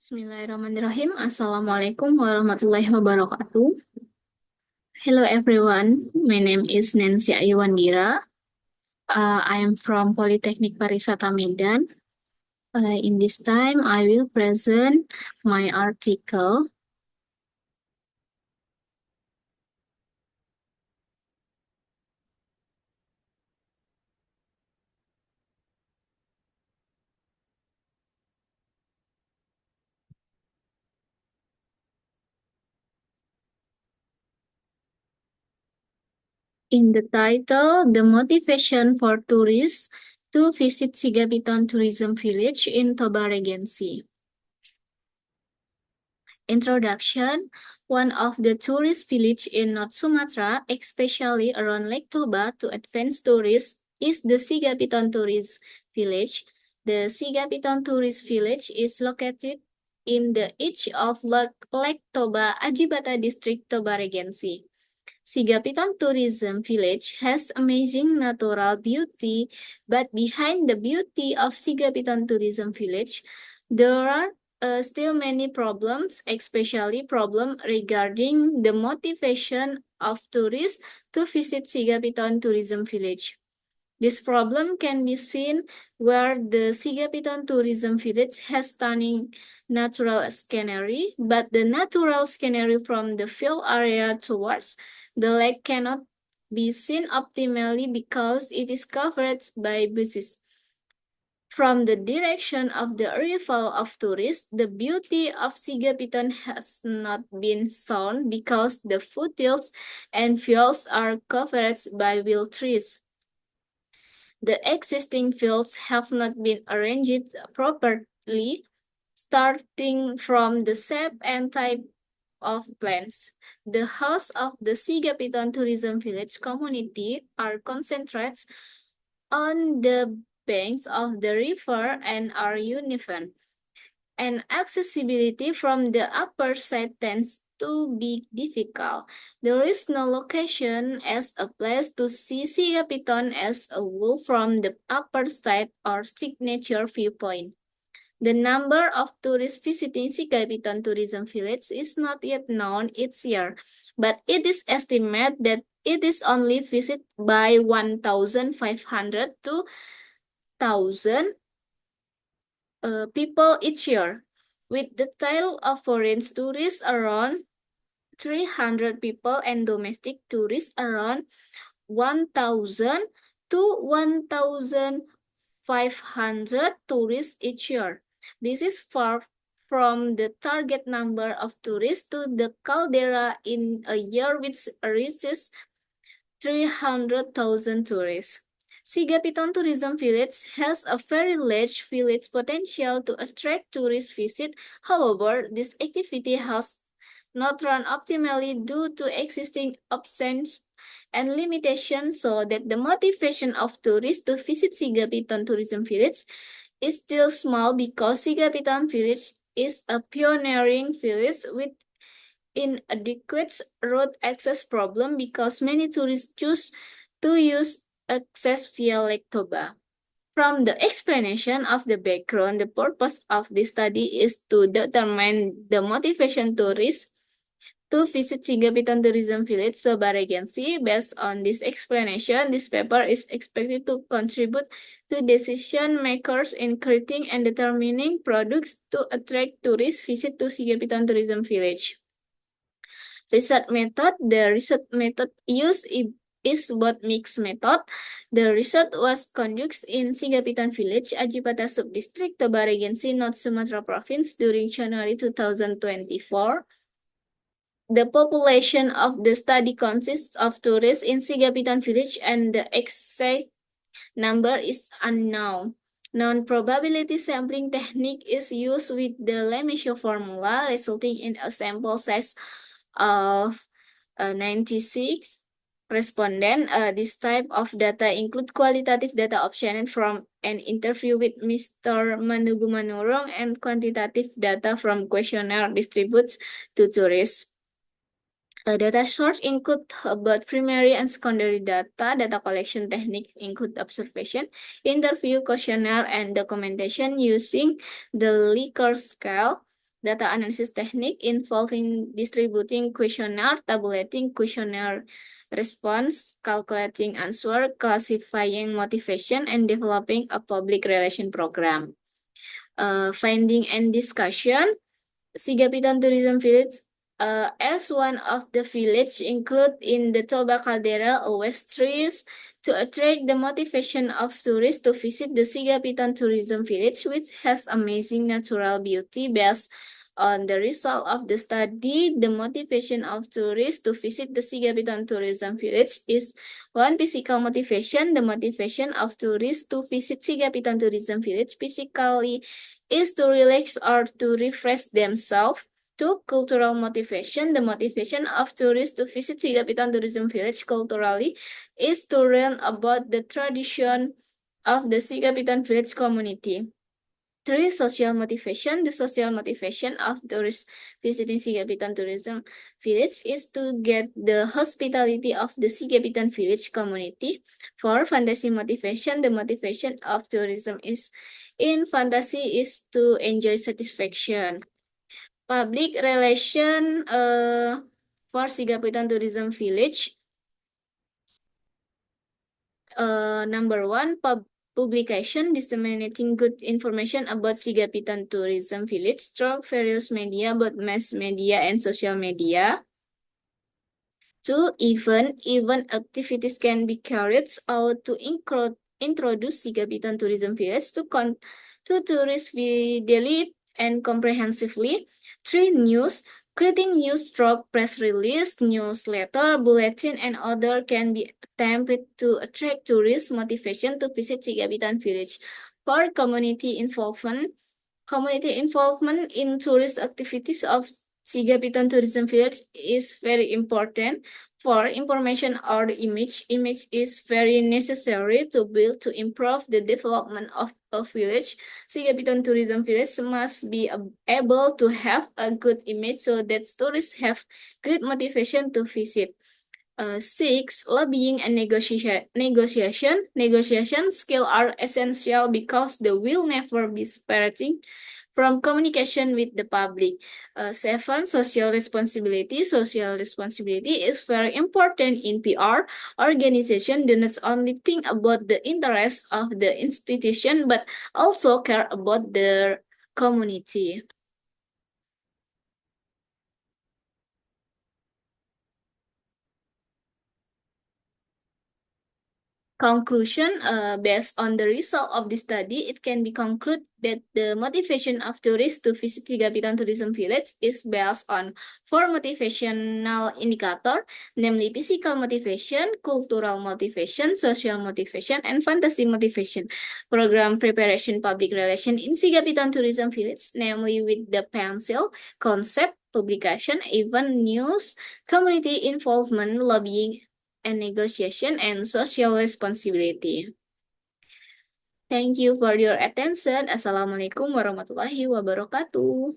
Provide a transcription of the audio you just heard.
Bismillahirrahmanirrahim. Assalamualaikum warahmatullahi wabarakatuh. Hello everyone. My name is Nancy Ayuwandira. I am from Polytechnic Parisata Medan. In this time, I will present my article. In the title, The Motivation for Tourists to Visit Sigapiton Tourism Village in Toba Regency. Introduction. One of the tourist village in North Sumatra, especially around Lake Toba to advance tourists, is the Sigapiton Tourist Village. The Sigapiton Tourist Village is located in the edge of Lake Toba, Ajibata District, Toba Regency. Sigapiton Tourism Village has amazing natural beauty, but behind the beauty of Sigapiton Tourism Village, there are still many problems, especially problem regarding the motivation of tourists to visit Sigapiton Tourism Village. This problem can be seen where the Sigapiton Tourism Village has stunning natural scenery, but the natural scenery from the field area towards the lake cannot be seen optimally because it is covered by bushes. From the direction of the arrival of tourists, the beauty of Sigapiton has not been shown because the foothills and fields are covered by wild trees. The existing fields have not been arranged properly, starting from the shape and type of plants. The house of the Sigapiton Tourism Village community are concentrated on the banks of the river and are uneven, and accessibility from the upper side tends to be difficult. There is no location as a place to see Sigapiton as a view from the upper side or signature viewpoint. The number of tourists visiting Sigapiton Tourism Village is not yet known each year, but it is estimated that it is only visited by 1,500 to 1,000 people each year, with the tail of foreign tourists around 300 people and domestic tourists around 1,000 to 1,500 tourists each year. This is far from the target number of tourists to the caldera in a year which reaches 300,000 tourists. Sigapiton Tourism Village has a very large village potential to attract tourist visit. However, this activity has not run optimally due to existing options and limitations, so that the motivation of tourists to visit Sigapiton Tourism Village is still small because Sigapiton Village is a pioneering village with inadequate road access problem because many tourists choose to use access via Lake Toba. From the explanation of the background, the purpose of this study is to determine the motivation tourists to visit Sigapiton Tourism Village, Toba Regency. Based on this explanation, this paper is expected to contribute to decision makers in creating and determining products to attract tourist visit to Sigapiton Tourism Village. Research method. The research method used is both mixed method. The research was conducted in Sigapiton Village, Ajibata Subdistrict, Toba Regency, North Sumatra Province during January 2024. The population of the study consists of tourists in Sigapiton Village and the exact number is unknown. Non-probability sampling technique is used with the Lemieux formula, resulting in a sample size of 96 respondents. This type of data include qualitative data obtained from an interview with Mr. Manugu Manurung and quantitative data from questionnaire distributed to tourists. Data source include both primary and secondary data. Data collection techniques include observation, interview, questionnaire, and documentation using the Likert scale. data analysis technique involving distributing questionnaire, tabulating questionnaire response, calculating answer, classifying motivation, and developing a public relation program. Finding and discussion. Sigapitan Tourism Village, as one of the village included in the Toba Caldera West Trees to attract the motivation of tourists to visit the Sigapitan Tourism Village, which has amazing natural beauty based on the result of the study. The motivation of tourists to visit the Sigapitan Tourism Village is one, physical motivation. The motivation of tourists to visit Sigapitan Tourism Village physically is to relax or to refresh themselves. Two, cultural motivation. The motivation of tourists to visit Sigapitan Tourism Village culturally is to learn about the tradition of the Sigapitan Village community. Three, social motivation. The social motivation of tourists visiting Sigapitan Tourism Village is to get the hospitality of the Sigapitan Village community. Four, fantasy motivation. The motivation of tourism is in fantasy is to enjoy satisfaction. Public relation for Sigapitan Tourism Village. Number one, publication disseminating good information about Sigapitan Tourism Village through various media, both mass media and social media. Two, event activities can be carried out to introduce Sigapitan Tourism Village to tourists daily and comprehensively. Three, news. Creating news stroke press release, newsletter, bulletin, and other can be attempted to attract tourist motivation to visit Sigapitan Village. For community involvement in tourist activities of Sigapitan Tourism Village is very important. For information or image is very necessary to build to improve the development of a village. Sigapitan Tourism Village must be able to have a good image so that tourists have great motivation to visit. Six, lobbying and negotiation. Negotiation skills are essential because they will never be separating from communication with the public. Seven, social responsibility. Social responsibility is very important in PR. Organization do not only think about the interests of the institution, but also care about their community. Conclusion, based on the result of the study, it can be concluded that the motivation of tourists to visit Sigapitan Tourism Village is based on four motivational indicators, namely physical motivation, cultural motivation, social motivation, and fantasy motivation. Program preparation public relation in Sigapitan Tourism Village, namely with the pencil, concept, publication, event, news, community involvement, lobbying, and negotiation and social responsibility. Thank you for your attention. Assalamualaikum warahmatullahi wabarakatuh.